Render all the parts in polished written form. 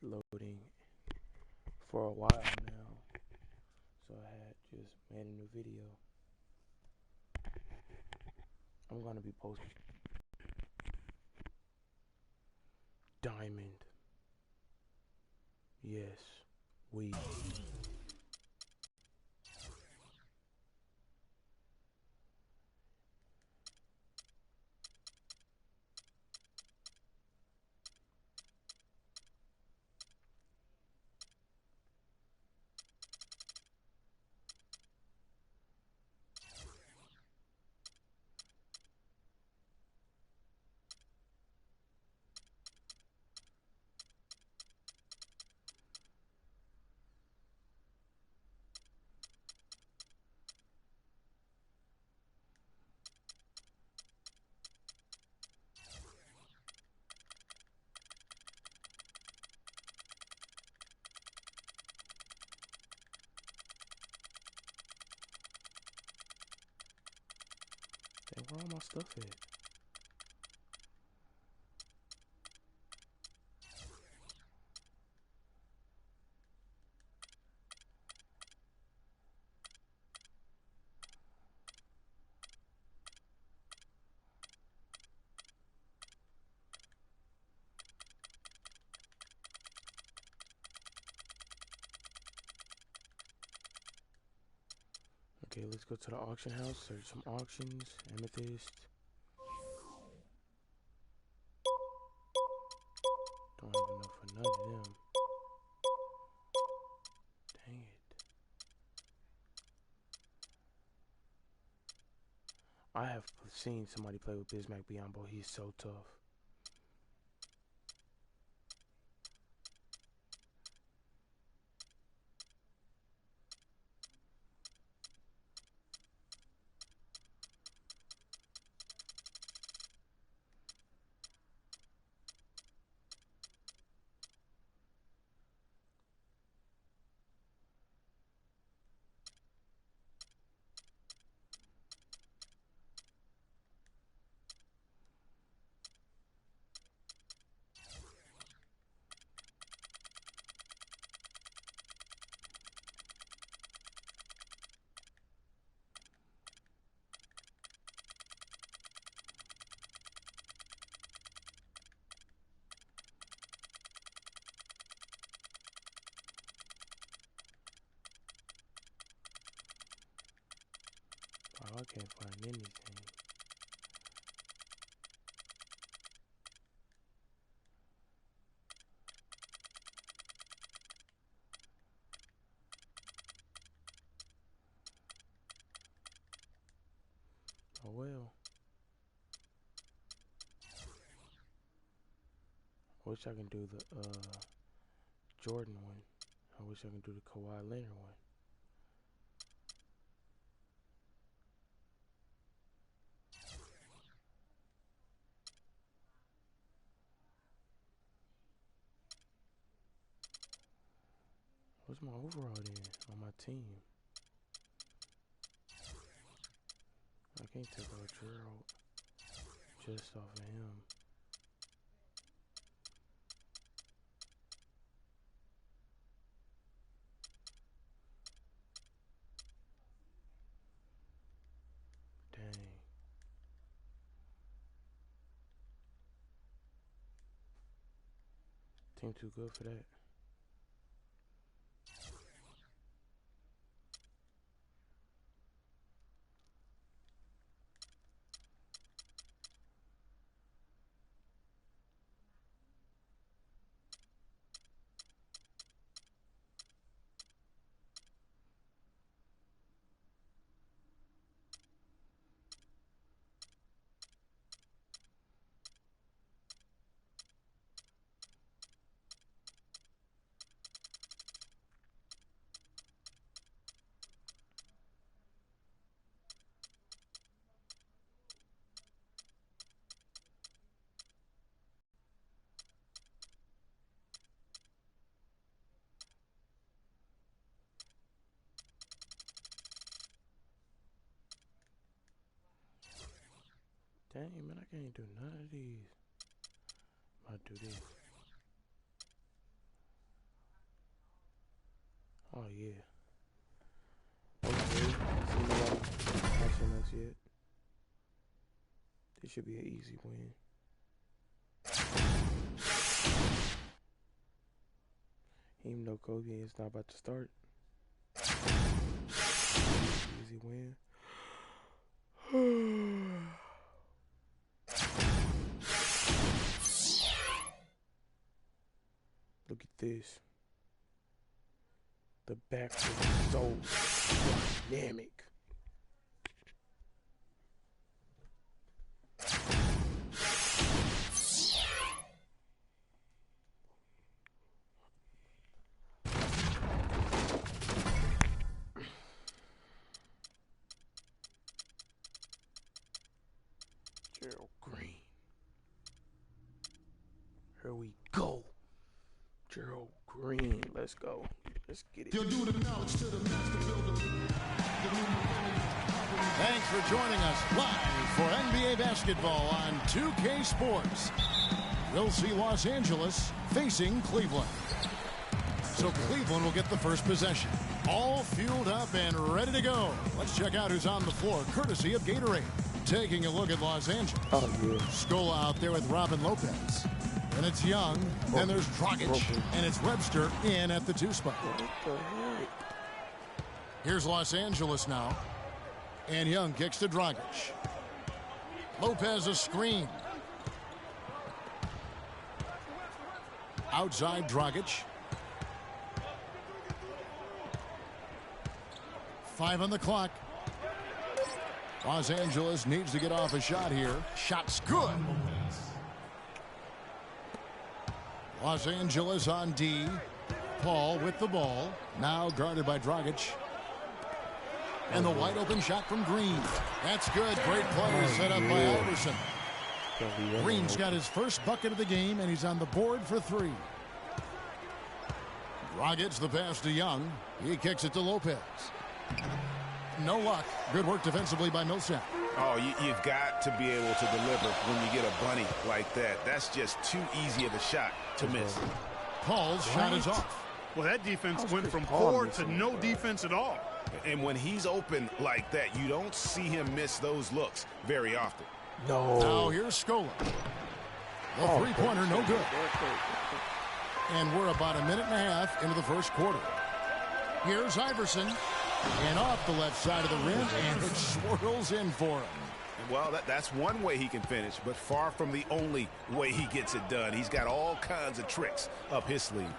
loading for a while now, so I had just made a new video. I'm gonna be posting diamond. Yes, we. Hey, where all my stuff at? Okay, let's go to the auction house, search some auctions, amethyst. Don't have enough for none of them. Dang it. I have seen somebody play with Bismack Biombo. He's so tough. Wow, I can't find anything. Oh well. I wish I can do the Jordan one. I wish I can do the Kawhi Leonard one. What's my overall then on my team? I can't take out Gerald just off of him. Dang. Team too good for that. Dang, man, I can't do none of these. I'll do this. Oh, yeah. Okay. See nobody watching us yet. This should be an easy win. Even though Kobe is not about to start. Easy win. Look at this. The back is so dynamic. Gerald Green. Here we go. Gerald Green. Let's go. Let's get it. Thanks for joining us live for NBA basketball on 2K Sports. We'll see Los Angeles facing Cleveland. So Cleveland will get the first possession. All fueled up and ready to go. Let's check out who's on the floor, courtesy of Gatorade. Taking a look at Los Angeles. Oh, yeah. Scola out there with Robin Lopez. And it's Young. Then there's Dragic. And it's Webster in at the 2 spot. What the heck? Here's Los Angeles now. And Young kicks to Dragic. Lopez a screen. Outside Dragic. 5 on the clock. Los Angeles needs to get off a shot here. Shot's good. Los Angeles on D. Paul with the ball. Now guarded by Dragic. And the wide open shot from Green. That's good. Great play set up by Iverson. Green's got his first bucket of the game, and he's on the board for 3. Dragic the pass to Young. He kicks it to Lopez. No luck. Good work defensively by Millsap. Oh, you've got to be able to deliver when you get a bunny like that. That's just too easy of a shot to miss. Paul's shot is off. Well, that defense went from poor to no defense at all. And when he's open like that, you don't see him miss those looks very often. No. Now here's Scola. The three-pointer, no good. And we're about a minute and a half into the first quarter. Here's Iverson. And off the left side of the rim, and it swirls in for him. Well, that's one way he can finish, but far from the only way he gets it done. He's got all kinds of tricks up his sleeve.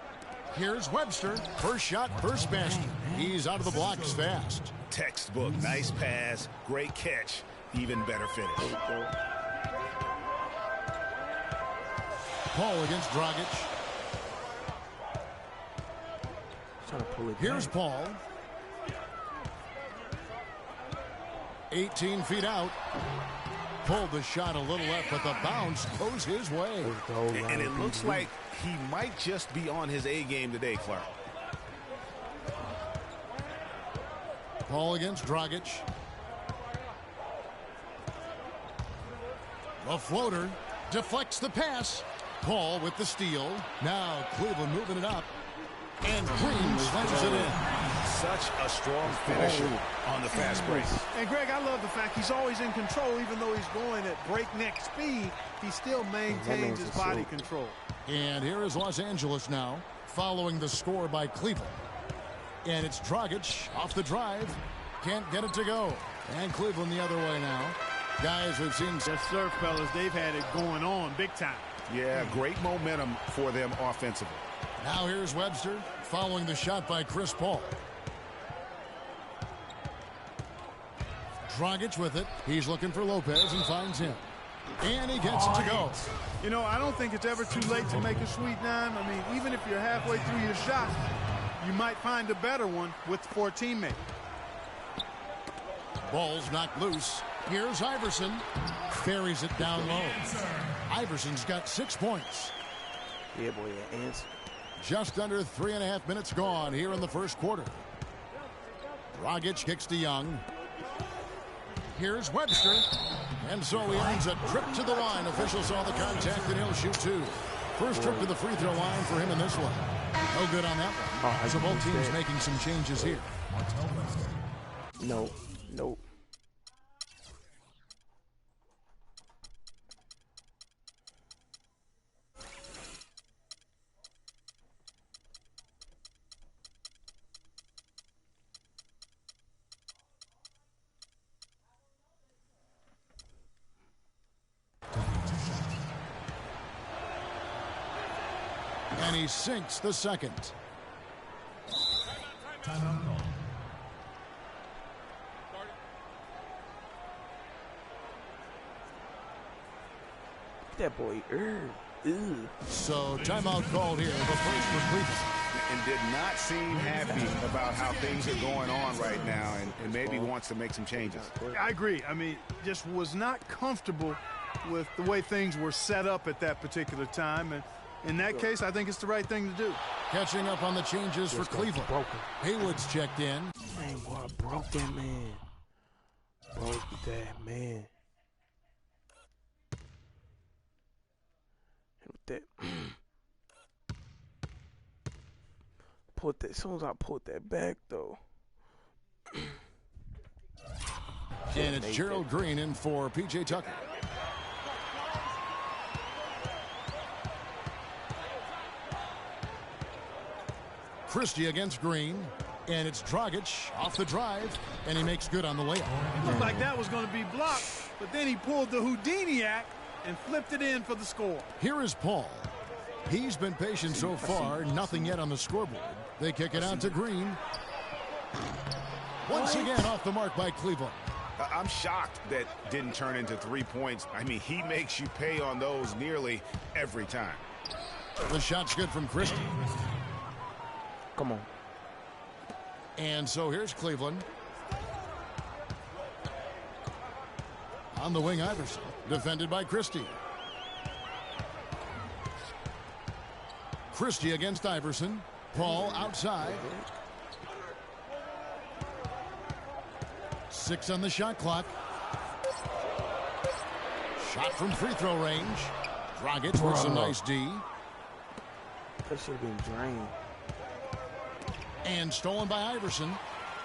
Here's Webster. First shot, first basket. He's out of the blocks fast. Textbook. Nice pass. Great catch. Even better finish. Paul against Dragic. Trying to pull it Here's back. Paul. 18 feet out. Pulled the shot a little left, but the bounce goes his way. And it looks like he might just be on his A game today, Clark. Paul against Dragic. The floater deflects the pass. Paul with the steal. Now Cleveland moving it up. And Green slams it in. Such a strong finisher on the fast break. And Greg, I love the fact he's always in control. Even though he's going at breakneck speed, he still maintains his body control. And here is Los Angeles now, following the score by Cleveland. And it's Dragic off the drive. Can't get it to go. And Cleveland the other way now. Guys, we've seen... Yes, sir, fellas. They've had it going on big time. Yeah, great momentum for them offensively. Now here's Webster, following the shot by Chris Paul. Dragic with it. He's looking for Lopez and finds him. And he gets it to go. You know, I don't think it's ever too late to make a sweet dime. I mean, even if you're halfway through your shot, you might find a better one for a teammate. Ball's knocked loose. Here's Iverson. Ferries it down low. Iverson's got 6 points. Yeah, boy, that answer. Just under 3.5 minutes gone here in the first quarter. Dragic kicks to Young. Here's Webster. And so he earns a trip to the line. Officials saw the contact and he'll shoot 2. First trip to the free throw line for him in this one. No good on that one. Oh, So both teams making some changes here. No. Nope. And he sinks the second. Timeout call. That boy, ew. So timeout called here, the first for Cleveland. And did not seem happy about how things are going on right now, and maybe wants to make some changes. I agree. I mean, just was not comfortable with the way things were set up at that particular time. And in that case, I think it's the right thing to do. Catching up on the changes for Cleveland. Haywood's checked in. Man, boy, I broke that man. Broke that man. And with that, put that. As soon as I put that back, though. And it's Gerald Green in for P.J. Tucker. Christie against Green, and it's Dragic off the drive, and he makes good on the layup. It looked like that was going to be blocked, but then he pulled the Houdini act and flipped it in for the score. Here is Paul. He's been patient so far, nothing yet on the scoreboard. They kick it out to Green. Once again off the mark by Cleveland. I'm shocked that didn't turn into 3 points. I mean, he makes you pay on those nearly every time. The shot's good from Christie. Come on. And so here's Cleveland. On the wing, Iverson. Defended by Christie. Christie against Iverson. Paul outside. 6 on the shot clock. Shot from free throw range. Dragic with some nice D. That should have been drained. And stolen by Iverson.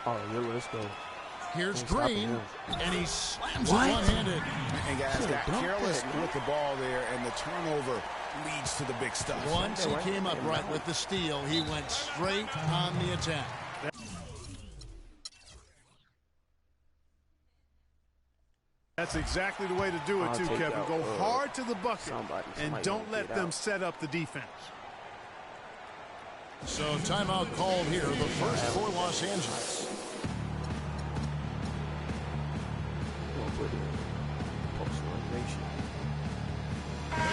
Oh, yeah, let's go. Here's Stop Green, him. and he slams it What? one-handed. And guys Should've got dunked careless that. with the ball there, and the turnover leads to the big stuff. Once he came up right with the steal, he went straight on the attack. That's exactly the way to do it, I'll too, take Kevin. out, Go hard to the bucket somebody and won't don't let get them out. set up the defense. So timeout called here, the first for Los Angeles.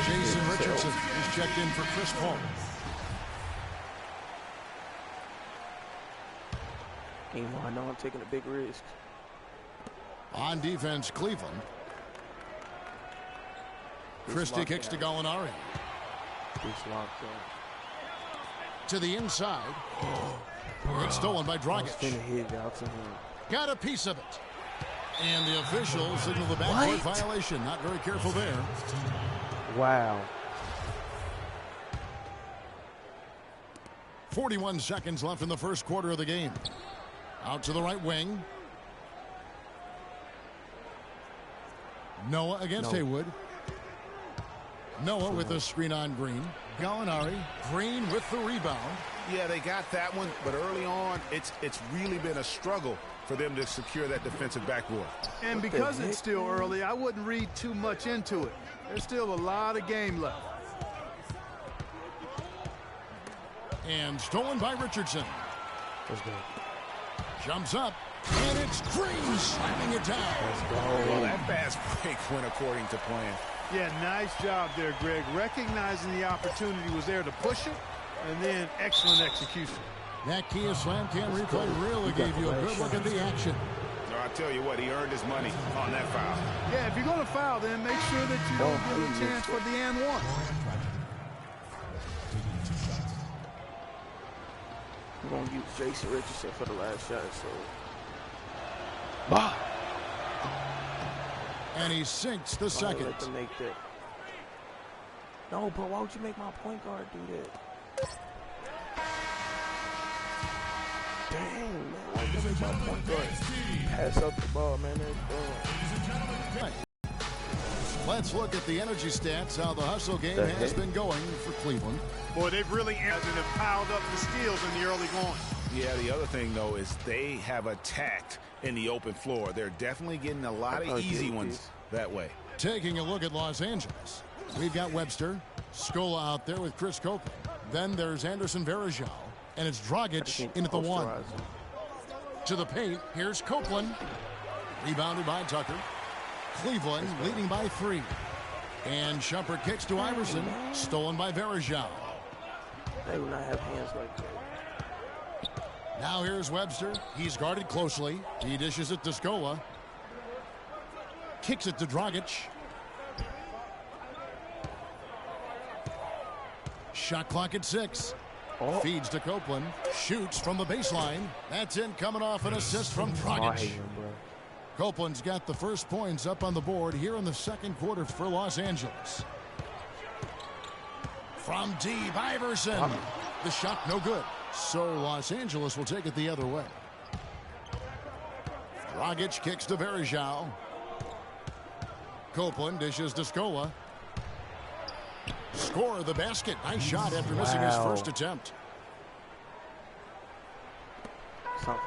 Jason Richardson is checked in for Chris Paul. Meanwhile, I know I'm taking a big risk. On defense, Cleveland. Christie kicks to Gallinari. It's locked up. To the inside. It's stolen by I was Dragic. finna hit out to him. Got a piece of it. And the official signaled the backcourt What? violation. Not very careful there. Wow. 41 seconds left in the first quarter of the game. Out to the right wing. Noah against Haywood. Noah with the screen on Green. Gallinari. Green with the rebound. Yeah, they got that one, but early on, it's really been a struggle for them to secure that defensive backboard. And because it's still early, I wouldn't read too much into it. There's still a lot of game left. And stolen by Richardson. Let's go. Jumps up. And it's Green slamming it down. Well, that fast break went according to plan. Yeah, nice job there, Greg. Recognizing the opportunity was there to push it, and then excellent execution. That Kia Slam Cam replay really gave you a good look at the action. No, I tell you what, he earned his money on that foul. Yeah, if you're going to foul, then make sure that you don't give a chance for the and one. We're going to use Jason Richardson for the last shot, so. Bah! And he sinks the second. Let them make that. No, but why would you make my point guard do that? make my point guard pass up the ball, man. That's Let's look at the energy stats, how the hustle game has been going for Cleveland. Boy, they've really answered and have piled up the steals in the early going. Yeah, the other thing, though, is they have attacked in the open floor. They're definitely getting a lot of easy ones that way. Taking a look at Los Angeles, we've got Webster, Scola out there with Chris Copeland. Then there's Anderson Varejao, and it's Dragic in at the one. To the paint, here's Copeland. Rebounded by Tucker. Cleveland leading by 3. And Shumpert kicks to Iverson, stolen by Varejao. They do not have hands like that. Now here's Webster. He's guarded closely. He dishes it to Scola. Kicks it to Dragic. Shot clock at 6. Feeds to Copeland. Shoots from the baseline. That's in, coming off an assist from Dragic. Copeland's got the first points up on the board here in the second quarter for Los Angeles. From deep, Iverson. The shot no good. So Los Angeles will take it the other way. Dragic kicks to Varejao. Copeland dishes to Scola. Score the basket. Nice shot after missing his first attempt.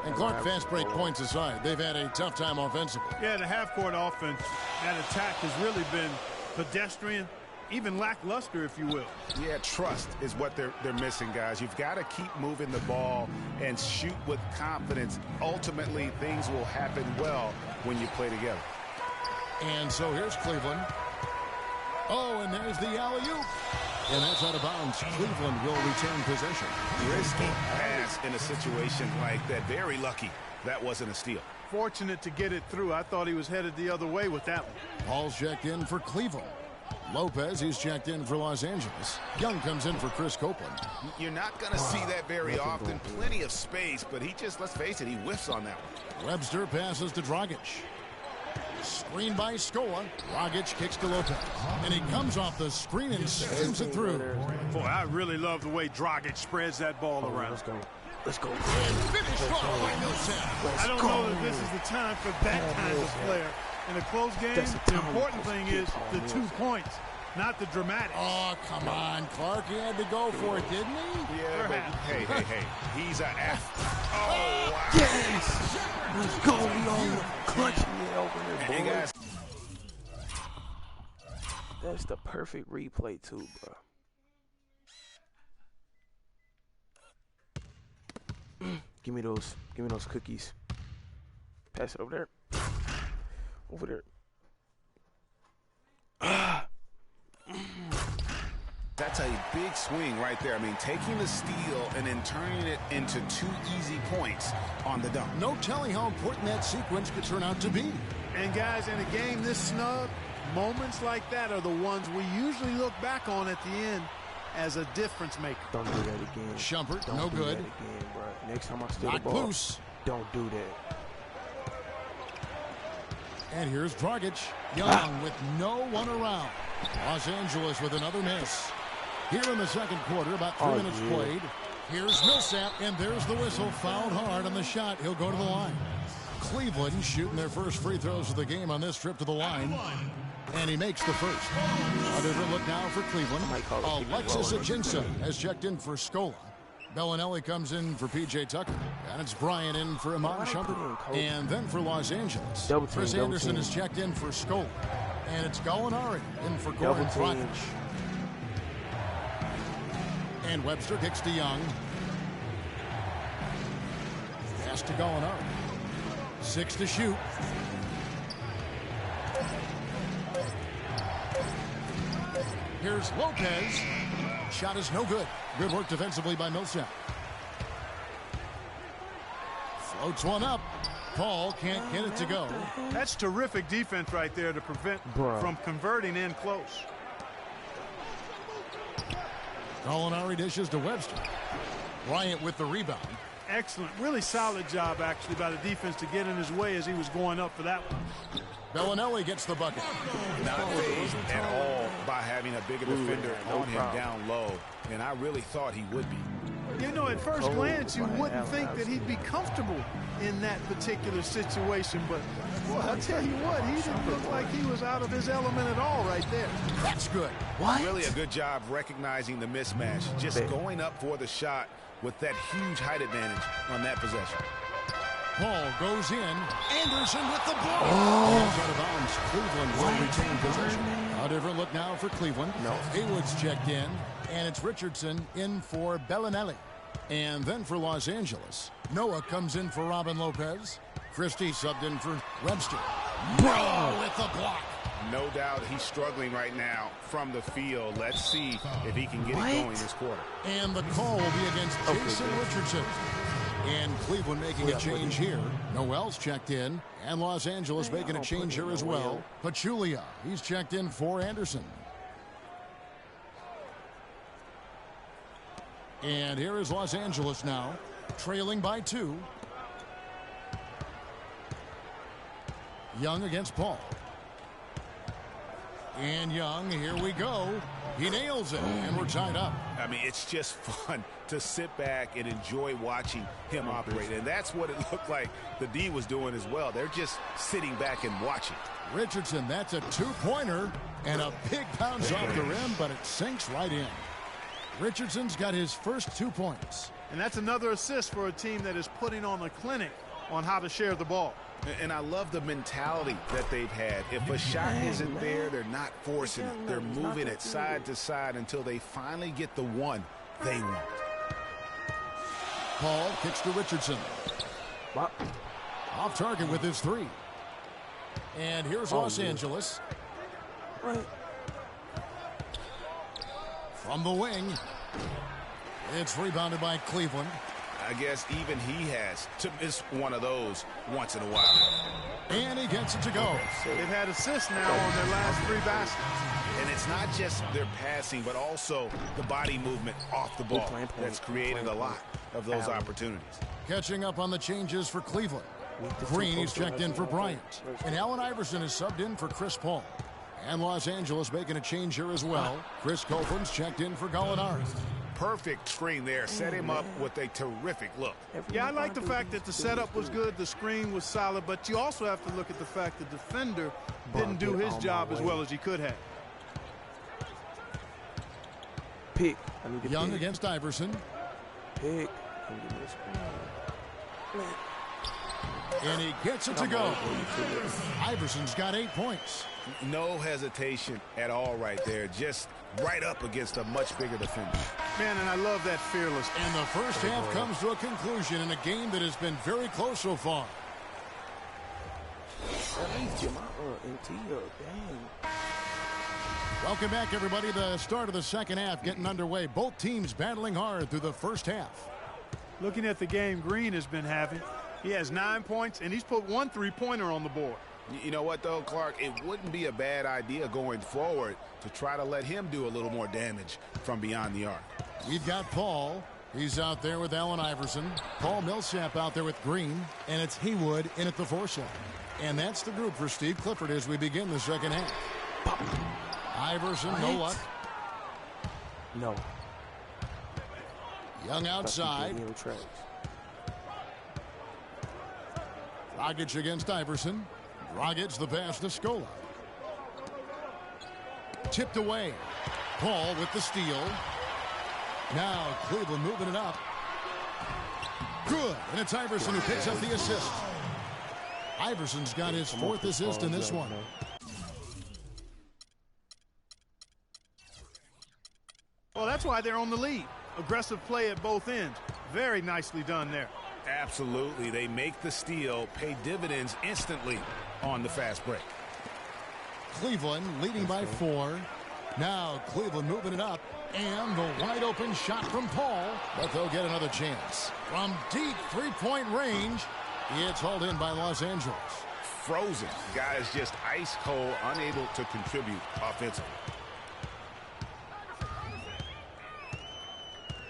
And Clark, fast break points aside, they've had a tough time offensively. Yeah, the half-court offense, that attack has really been pedestrian, even lackluster, if you will. Yeah, trust is what they're missing, guys. You've got to keep moving the ball and shoot with confidence. Ultimately, things will happen well when you play together. And so here's Cleveland. Oh, and there's the alley-oop. And that's out of bounds. Cleveland will retain possession. Risky pass in a situation like that. Very lucky that wasn't a steal. Fortunate to get it through. I thought he was headed the other way with that one. Paul's checked in for Cleveland. Lopez, he's checked in for Los Angeles. Young comes in for Chris Copeland. You're not going to see that very often. Plenty of space, but he just, let's face it, he whiffs on that one. Webster passes to Dragic. Screen by Scola. Dragic kicks to Lopez. And he comes off the screen and slams it through. Boy, I really love the way Dragic spreads that ball around. Let's go. Let's go. Finish strong by Millsap. I don't know that this is the time for that kind of player. In a close game, the important thing is the 2 points, not the dramatics. Oh, come on, Clark. He had to go for it, didn't he? Yeah, but hey. He's an F. Oh, wow. Yes! Let's go, Leon. Clutching it over there, Hey, guys. That's the perfect replay, too, bro. Give me those cookies. Pass it over there. Over there. That's a big swing right there. I mean, taking the steal and then turning it into 2 easy points on the dunk. No telling how important that sequence could turn out to be. And guys, in a game this snug, moments like that are the ones we usually look back on at the end as a difference maker. Don't do that again. Shumpert, Don't no do good. That again, bro. Next time I steal Knocked the ball, loose. don't do that. And here's Dragic. Young with no one around. Los Angeles with another miss. Here in the second quarter, about 3 minutes played. Here's Millsap, and there's the whistle. Fouled hard on the shot. He'll go to the line. Cleveland shooting their first free throws of the game on this trip to the line. And he makes the first. A different look now for Cleveland. Alexis Ajinça has checked in for Scola. Bellinelli comes in for P.J. Tucker. And it's Bryant in for Iman Shumpert. And then for Los Angeles, Chris Anderson is checked in for Scola. And it's Gallinari in for Goran Dragic. And Webster kicks to Young. Pass to Gallinari. 6 to shoot. Here's Lopez. Shot is no good. Good work defensively by Millsap. Floats one up. Paul can't get it to go. That's terrific defense right there to prevent from converting in close. Gallinari dishes to Webster. Bryant with the rebound. Excellent. Really solid job, actually, by the defense to get in his way as he was going up for that one. Bellinelli gets the bucket. Not phased at all by having a bigger defender on him down low, and I really thought he would be. You know, at first glance, you wouldn't think that he'd be comfortable in that particular situation. But, boy, I'll tell you what, he didn't look like he was out of his element at all right there. That's good. What? Really a good job recognizing the mismatch. Just going up for the shot with that huge height advantage on that possession. Paul goes in. Anderson with the block. Out of bounds. Cleveland will retain possession. A different look now for Cleveland. No. Haywood's checked in, and it's Richardson in for Bellinelli. And then for Los Angeles, Noah comes in for Robin Lopez. Christie subbed in for Webster. Bro with the block. No doubt he's struggling right now from the field. Let's see if he can get it going this quarter. And the call will be against Jason Richardson. And Cleveland making a change here. Noel's checked in. And Los Angeles making a change here as well. Pachulia, he's checked in for Anderson. And here is Los Angeles now, trailing by 2. Young against Paul. And Young, here we go. He nails it, and we're tied up. I mean, it's just fun to sit back and enjoy watching him operate. And that's what it looked like the D was doing as well. They're just sitting back and watching. Richardson, that's a 2-pointer, and a big bounce off the rim, but it sinks right in. Richardson's got his first 2 points. And that's another assist for a team that is putting on a clinic on how to share the ball. And I love the mentality that they've had. If a shot isn't there, they're not forcing it. They're moving it side to side until they finally get the one they want. Paul kicks to Richardson. Off target with his 3. And here's Los Angeles. What? From the wing. It's rebounded by Cleveland. I guess even he has to miss one of those once in a while. And he gets it to go. They've had assists now on their last 3 baskets. And it's not just their passing, but also the body movement off the ball that's created a lot of those opportunities. Catching up on the changes for Cleveland. Green, he's checked in for Bryant. And Allen Iverson is subbed in for Chris Paul. And Los Angeles making a change here as well. Chris Copeland's checked in for Gallinari. Perfect screen there. Set him up with a terrific look. Yeah, I like the fact that the setup was good, the screen was solid, but you also have to look at the fact the defender didn't do his job as well as he could have. Pick. Young against Iverson. Pick. And he gets it to go. Iverson's got 8 points. No hesitation at all right there. Just right up against a much bigger defender. Man, and I love that fearless. And the first half comes to a conclusion in a game that has been very close so far. Welcome back, everybody. The start of the second half getting underway. Both teams battling hard through the first half. Looking at the game Green has been having, he has 9 points, and he's put 1 3-pointer on the board. You know what, though, Clark? It wouldn't be a bad idea going forward to try to let him do a little more damage from beyond the arc. We've got Paul. He's out there with Allen Iverson. Paul Millsap out there with Green. And it's Haywood in at the 4 slot. And that's the group for Steve Clifford as we begin the second half. Iverson, no luck. No. Young outside. Dragic against Iverson. Dragic the pass to Scola. Tipped away. Paul with the steal. Now Cleveland moving it up. Good. And it's Iverson who picks up the assist. Iverson's got his 4th assist in this one. Well, that's why they're on the lead. Aggressive play at both ends. Very nicely done there. Absolutely. They make the steal, pay dividends instantly on the fast break. Cleveland leading by 4. Now Cleveland moving it up. And the wide open shot from Paul. But they'll get another chance. From deep 3-point range, it's hauled in by Los Angeles. Frozen. Guys just ice cold, unable to contribute offensively.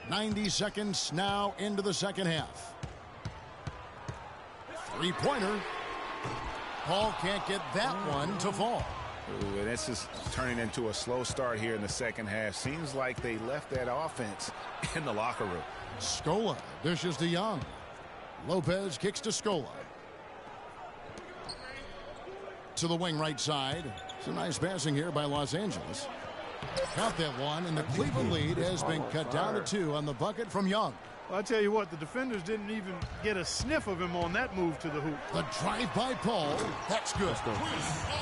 90 seconds now into the second half. 3-pointer. Paul can't get that one to fall. Ooh, and this is turning into a slow start here in the second half. Seems like they left that offense in the locker room. Scola dishes to Young. Lopez kicks to Scola. To the wing right side. Some nice passing here by Los Angeles. Count that one, and the Cleveland lead has been cut down to 2 on the bucket from Young. Well, I tell you what, the defenders didn't even get a sniff of him on that move to the hoop. The drive by Paul. That's good.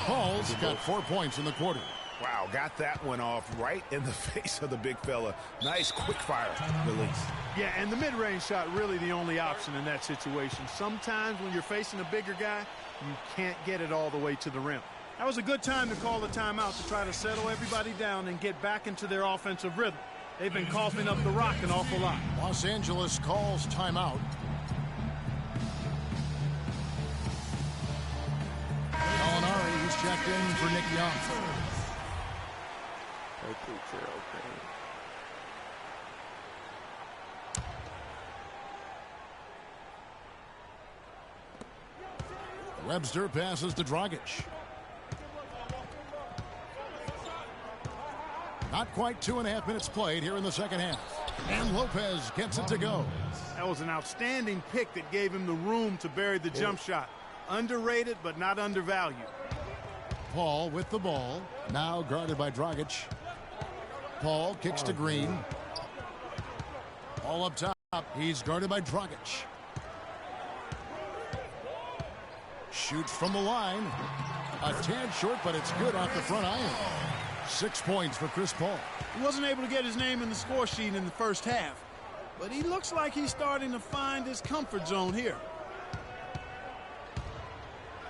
Paul's got 4 points in the quarter. Wow, got that one off right in the face of the big fella. Nice quick fire release. Yeah, and the mid-range shot really the only option in that situation. Sometimes when you're facing a bigger guy, you can't get it all the way to the rim. That was a good time to call the timeout to try to settle everybody down and get back into their offensive rhythm. They've been coughing up the rock an awful lot. Los Angeles calls timeout. Gallinari, he's checked in for Nick Young. Webster passes to Dragic. Not quite 2.5 minutes played here in the second half. And Lopez gets it to go. That was an outstanding pick that gave him the room to bury the jump shot. Underrated, but not undervalued. Paul with the ball. Now guarded by Dragic. Paul kicks to Green. All up top. He's guarded by Dragic. Shoots from the line. A tad short, but it's good off the front iron. 6 points for Chris Paul. He wasn't able to get his name in the score sheet in the first half, but he looks like he's starting to find his comfort zone here.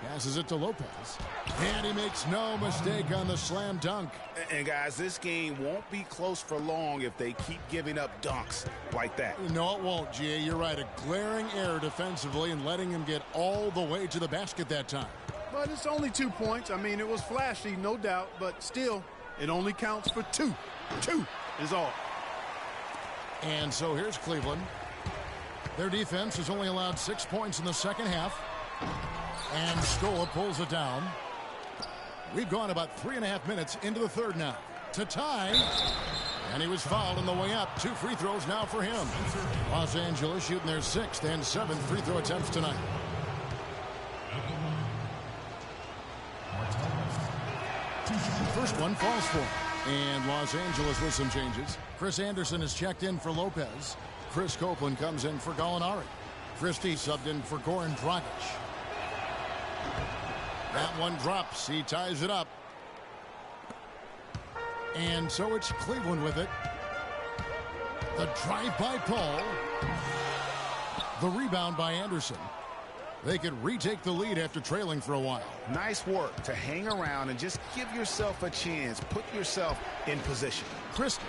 Passes it to Lopez. And he makes no mistake on the slam dunk. And guys, this game won't be close for long if they keep giving up dunks like that. No, it won't, G.A. You're right. A glaring error defensively and letting him get all the way to the basket that time. But it's only 2 points. I mean, it was flashy, no doubt, but still, it only counts for 2. 2 is all. And so here's Cleveland. Their defense has only allowed 6 points in the second half. And Scola pulls it down. We've gone about 3.5 minutes into the third now. To tie. And he was fouled on the way up. 2 free throws now for him. Los Angeles shooting their 6th and 7th free throw attempts tonight. First one falls for him. And Los Angeles with some changes. Chris Anderson is checked in for Lopez. Chris Copeland comes in for Gallinari. Christie subbed in for Goran Dragic. That one drops. He ties it up. And so it's Cleveland with it. The drive by Paul. The rebound by Anderson. They could retake the lead after trailing for a while. Nice work to hang around and just give yourself a chance. Put yourself in position. Christie.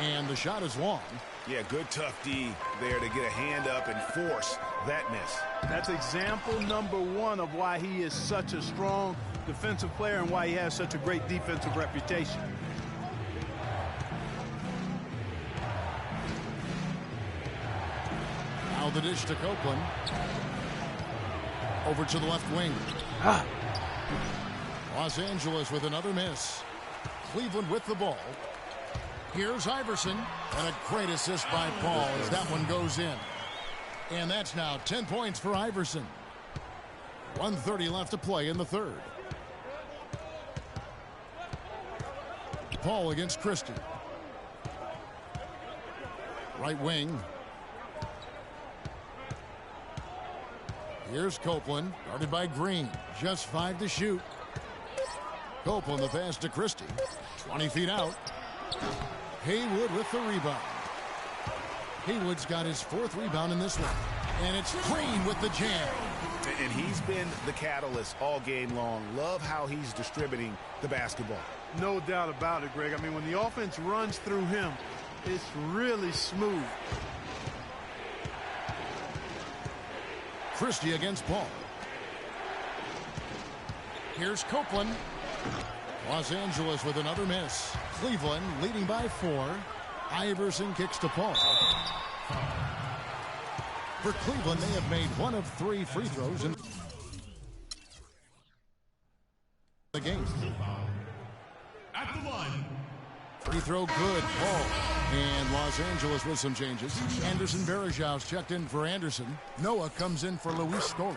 And the shot is long. Yeah, good tough D there to get a hand up and force that miss. That's example number 1 of why he is such a strong defensive player and why he has such a great defensive reputation. Now the dish to Copeland. Over to the left wing. Los Angeles with another miss. Cleveland with the ball. Here's Iverson. And a great assist by Paul as that one goes in. And that's now 10 points for Iverson. 1:30 left to play in the third. Paul against Christie. Right wing. Here's Copeland, guarded by Green. Just 5 to shoot. Copeland the pass to Christie. 20 feet out. Haywood with the rebound. Haywood's got his 4th rebound in this one. And it's Green with the jam. And he's been the catalyst all game long. Love how he's distributing the basketball. No doubt about it, Greg. I mean, when the offense runs through him, it's really smooth. Christie against Paul. Here's Copeland. Los Angeles with another miss. Cleveland leading by 4. Iverson kicks to Paul. For Cleveland, they have made 1 of 3 free throws in the game. At the line. Free throw good. Paul. And Los Angeles with some changes. Anderson Varejau's checked in for Anderson. Noah comes in for Luis Scola.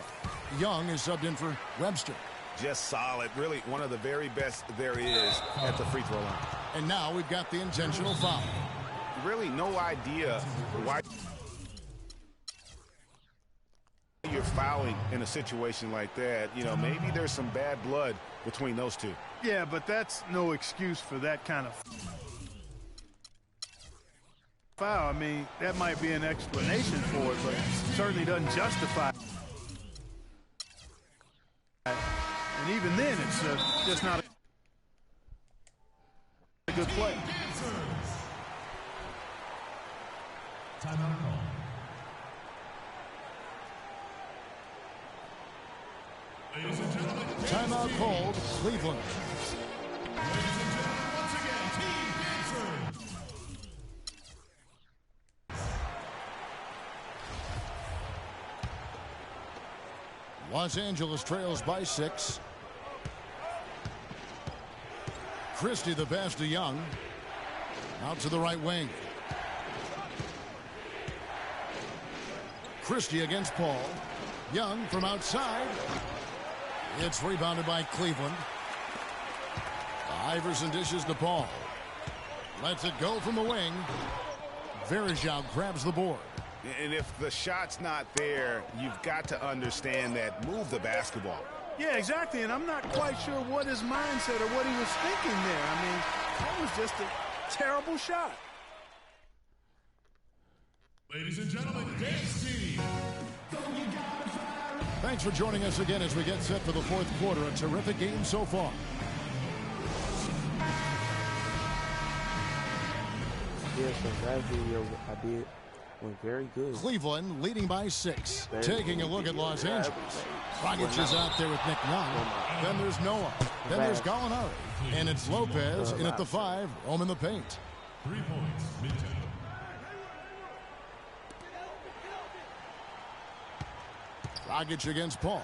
Young is subbed in for Webster. Just solid. Really one of the very best there is at the free throw line. And now we've got the intentional foul. Really no idea why you're fouling in a situation like that. You know, maybe there's some bad blood between those two. Yeah, but that's no excuse for that kind of foul. I mean, that might be an explanation for it, but certainly doesn't justify it. And even then, it's just not a good play. Timeout call. Ladies and gentlemen, Timeout called Cleveland. ladies and gentlemen, once again, Team Iverson. Los Angeles trails by 6. Christie the pass to Young. Out to the right wing. Christie against Paul. Young from outside. It's rebounded by Cleveland. Iverson dishes to Paul. Lets it go from the wing. Varejau grabs the board. And if the shot's not there, you've got to understand that. Move the basketball. Yeah, exactly, and I'm not quite sure what his mindset or what he was thinking there. I mean, that was just a terrible shot. Ladies and gentlemen, Dave Steve. Thanks for joining us again as we get set for the fourth quarter. A terrific game so far. Yeah, so that video I did went very good. Cleveland leading by 6. Taking a look at Los Angeles. Dragic is out there with Nick Young. Then there's Noah. Then there's Gallinari. And it's Lopez in at the 5. Home in the paint. 3 points, Minton. Dragic against Paul.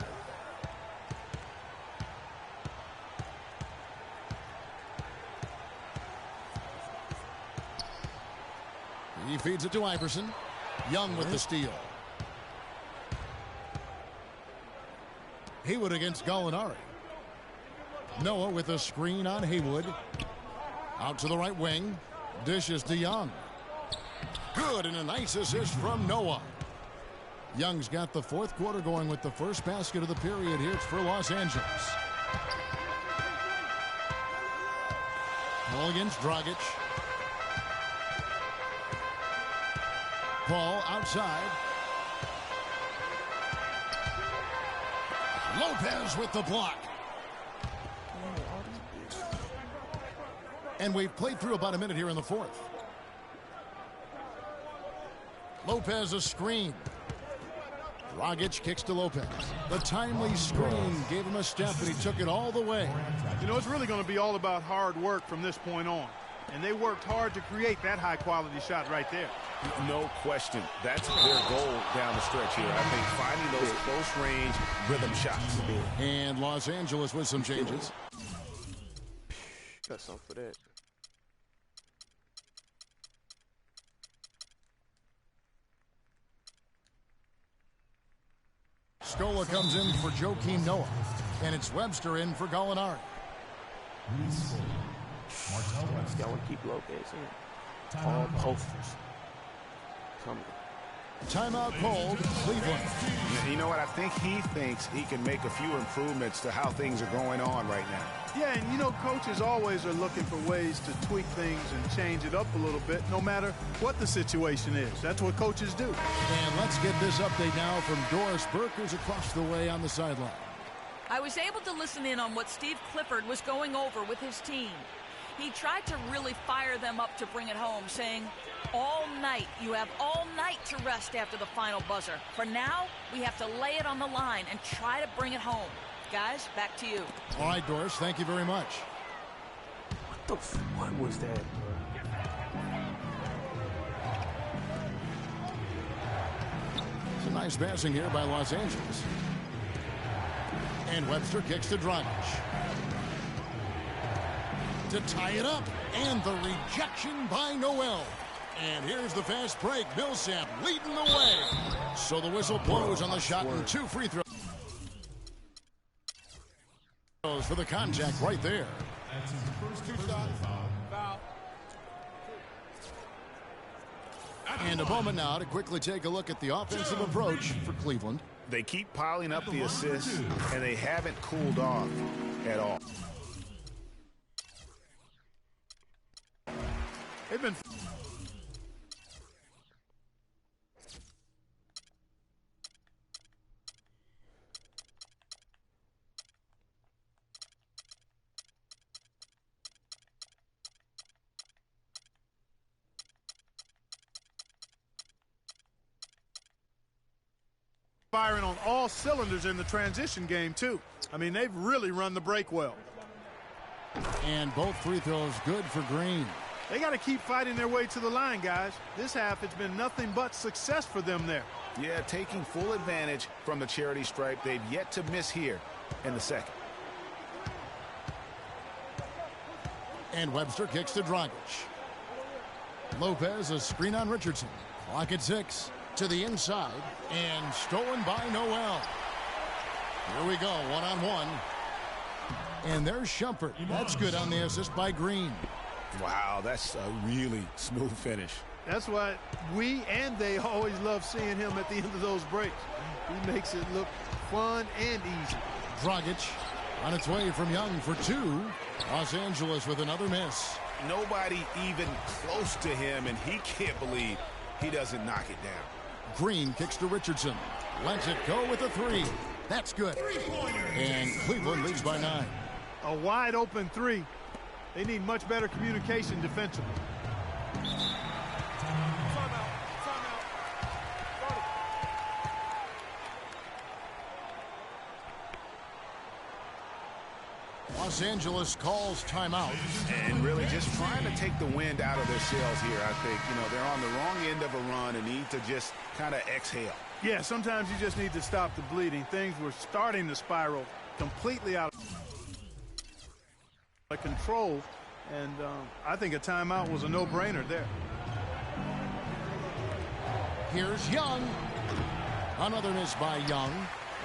He feeds it to Iverson. Young with the steal. Haywood against Gallinari. Noah with a screen on Haywood. Out to the right wing. Dishes to Young. Good, and a nice assist from Noah. Young's got the fourth quarter going with the first basket of the period here. It's for Los Angeles. Paul against Dragic. Paul outside. Lopez with the block. And we've played through about a minute here in the fourth. Lopez a screen. Dragic kicks to Lopez. The timely screen gave him a step, and he took it all the way. You know, it's really going to be all about hard work from this point on. And they worked hard to create that high-quality shot right there. No question. That's their goal down the stretch here. I think finding those close-range rhythm shots. And Los Angeles with some changes. Got something for that. Scola comes in for Joakim Noah. And it's Webster in for Gallinari. Y'all want to keep Lopez in. All posters. Coming. Timeout called Cleveland. You know what? I think he thinks he can make a few improvements to how things are going on right now. Yeah, and you know, coaches always are looking for ways to tweak things and change it up a little bit, no matter what the situation is. That's what coaches do. And let's get this update now from Doris Burke, who's across the way on the sideline. I was able to listen in on what Steve Clifford was going over with his team. He tried to really fire them up to bring it home, saying, all night, you have all night to rest after the final buzzer. For now, we have to lay it on the line and try to bring it home. Guys, back to you. All right, Doris, thank you very much. What was that? Some nice passing here by Los Angeles. And Webster kicks to Dragic. To tie it up. And the rejection by Noel. And here's the fast break. Millsap leading the way. So the whistle blows on the shot and 2 free throws for the contact right there. That's his first 2 shots. Foul. And a moment now to quickly take a look at the offensive approach for Cleveland. They keep piling up the assists, and they haven't cooled off at all. They've been firing on all cylinders in the transition game, too. I mean, they've really run the break well. And both free throws good for Green. They got to keep fighting their way to the line, guys. This half, it's been nothing but success for them there. Yeah, taking full advantage from the charity stripe. They've yet to miss here in the second. And Webster kicks to Dragic. Lopez, a screen on Richardson. Clock at 6. To the inside. And stolen by Noel. Here we go, one-on-one. And there's Shumpert. That's good on the assist by Green. Wow, that's a really smooth finish. That's why we and they always love seeing him at the end of those breaks. He makes it look fun and easy. Dragic on its way from Young for 2. Los Angeles with another miss. Nobody even close to him, and he can't believe he doesn't knock it down. Green kicks to Richardson. Lets it go with a 3. That's good. And Cleveland leads by 9. A wide open 3. They need much better communication defensively. Los Angeles calls timeout. And really just trying to take the wind out of their sails here, I think. You know, they're on the wrong end of a run and need to just kind of exhale. Yeah, sometimes you just need to stop the bleeding. Things were starting to spiral completely out of control, and I think a timeout was a no-brainer there. Here's Young. Another miss by Young.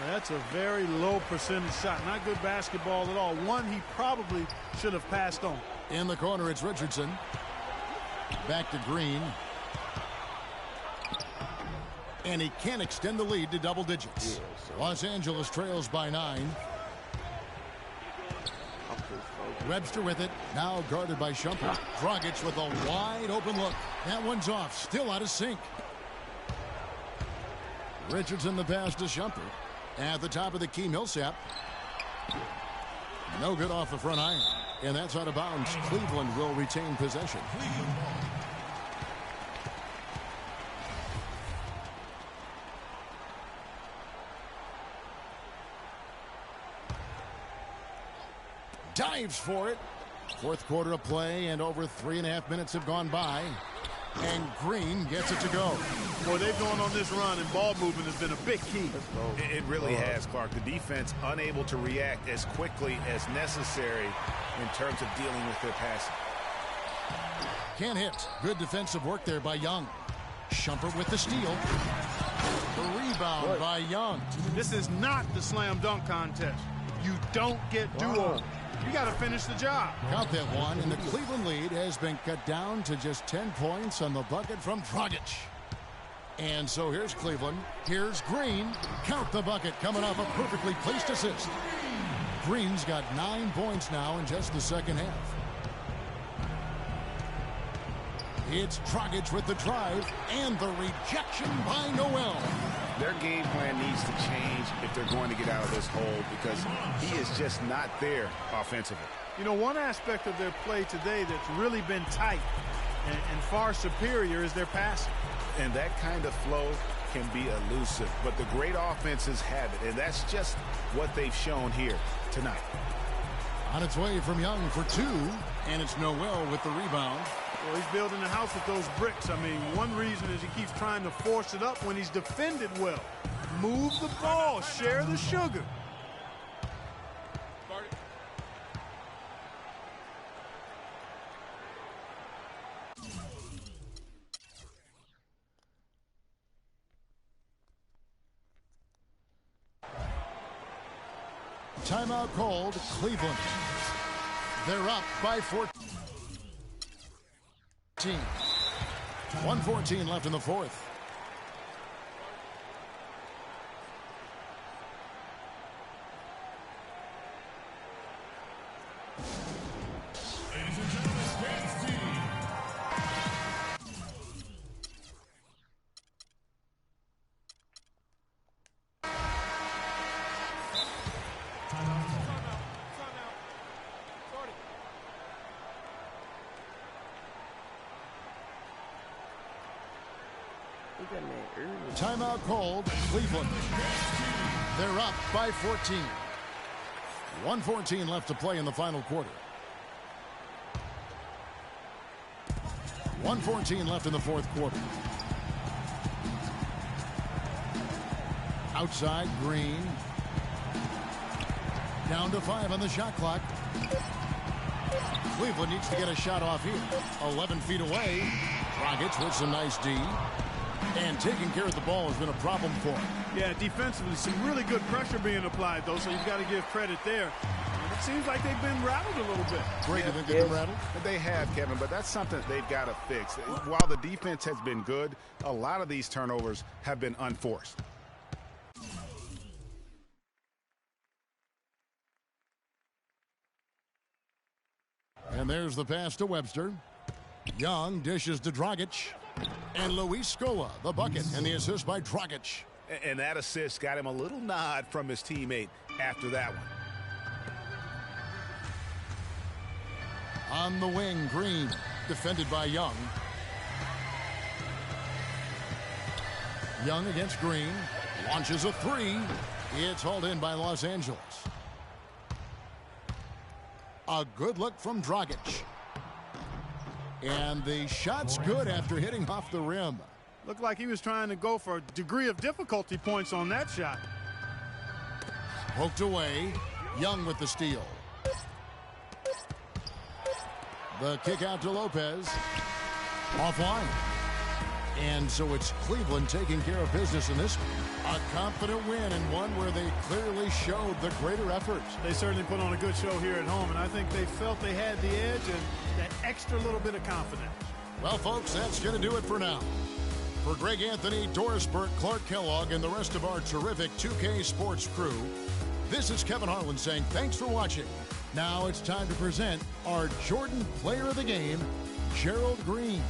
Well, that's a very low percentage shot. Not good basketball at all. One he probably should have passed on. In the corner, it's Richardson. Back to Green. And he can't extend the lead to double digits. Los Angeles trails by 9. Webster with it. Now guarded by Shumpert. Dragic with a wide open look. That one's off. Still out of sync. Richardson the pass to Shumpert. At the top of the key, Millsap. No good off the front iron. And that's out of bounds. Cleveland will retain possession. Dives for it. Fourth quarter of play, and over 3.5 minutes have gone by. And Green gets it to go. Boy, they've gone on this run, and ball movement has been a big key. It really has, Clark. The defense unable to react as quickly as necessary in terms of dealing with their passing. Can't hit. Good defensive work there by Young. Shumpert with the steal. The rebound by Young. This is not the slam dunk contest. You don't get do-over. You got to finish the job. Count that one, and the Cleveland lead has been cut down to just 10 points on the bucket from Dragic. And so here's Cleveland. Here's Green. Count the bucket coming off a perfectly placed assist. Green's got 9 points now in just the second half. It's Dragic with the drive and the rejection by Noel. Their game plan needs to change if they're going to get out of this hole, because he is just not there offensively. You know, one aspect of their play today that's really been tight and far superior is their passing. And that kind of flow can be elusive, but the great offenses have it, and that's just what they've shown here tonight. On its way from Young for 2, and it's Noel with the rebound. Well, he's building a house with those bricks. I mean, one reason is he keeps trying to force it up when he's defended well. Move the ball, share the sugar. Timeout called Cleveland. They're up by 14. 1:14 left in the fourth. Ladies and gentlemen, Kansas City. Timeout called Cleveland. They're up by 14. 1:14 left to play in the final quarter. 1:14 left in the fourth quarter. Outside, Green. Down to 5 on the shot clock. Cleveland needs to get a shot off here. 11 feet away. Dragic with some nice D. And taking care of the ball has been a problem for him. Yeah, defensively, some really good pressure being applied, though, so you've got to give credit there. And it seems like they've been rattled a little bit. Greg, you think they've been rattled? They have, Kevin, but that's something that they've got to fix. While the defense has been good, a lot of these turnovers have been unforced. And there's the pass to Webster. Young dishes to Dragic. And Luis Scola, the bucket, and the assist by Dragic. And that assist got him a little nod from his teammate after that one. On the wing, Green, defended by Young. Young against Green, launches a three. It's hauled in by Los Angeles. A good look from Dragic. And the shot's good after hitting off the rim. Looked like he was trying to go for a degree of difficulty points on that shot. Poked away. Young with the steal. The kick out to Lopez. Offline. And so it's Cleveland taking care of business in this one. A confident win, and one where they clearly showed the greater effort. They certainly put on a good show here at home, and I think they felt they had the edge and that extra little bit of confidence. Well, folks, that's going to do it for now. For Greg Anthony, Doris Burke, Clark Kellogg, and the rest of our terrific 2K Sports crew, this is Kevin Harlan saying thanks for watching. Now it's time to present our Jordan Player of the Game, Gerald Green.